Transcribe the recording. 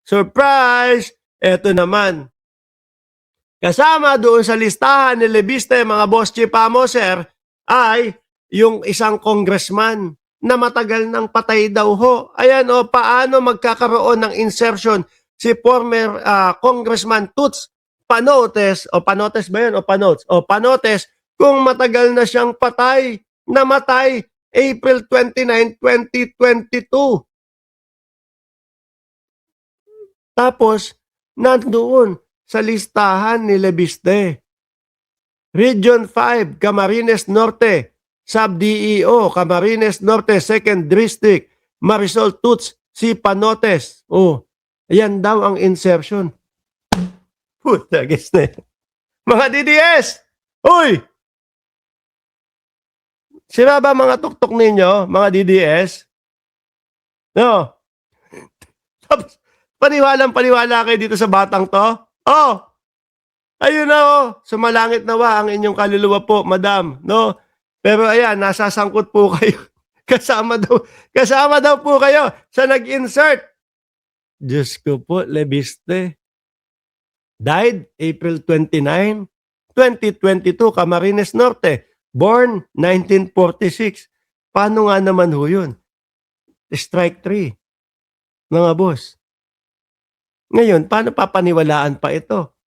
Surprise! Eto naman. Kasama doon sa listahan ni Lebiste, mga boss Chipamo, sir, ay yung isang congressman na matagal nang patay daw ho. Ayan o, paano magkakaroon ng insertion si former Congressman Toots Panotes, o Panotes ba yun? O Panotes? O Panotes, kung matagal na siyang patay, namatay April 29, 2022. Tapos, nandoon sa listahan ni Lebiste. Region 5, Camarines Norte, Sub-DEO, Camarines Norte, 2nd District, Marisol Toots, si Panotes. Oh, ayan daw ang insertion. Puta, guess na. Mga DDS! Uy! Sila ba mga tuktok ninyo, mga DDS? No? Tapos, paniwalang-paniwala kayo dito sa batang to? Oh! Ayun na oh, sumalangit nawa ang inyong kaluluwa po, madam, no? Pero ayan, nasasangkot po kayo. Kasama daw po kayo sa nag-insert. Diyos ko po, Lebiste. Died April 29, 2022, Camarines Norte. Born 1946. Paano nga naman ho yun? Strike 3, mga boss. Ngayon, paano papaniwalaan pa ito?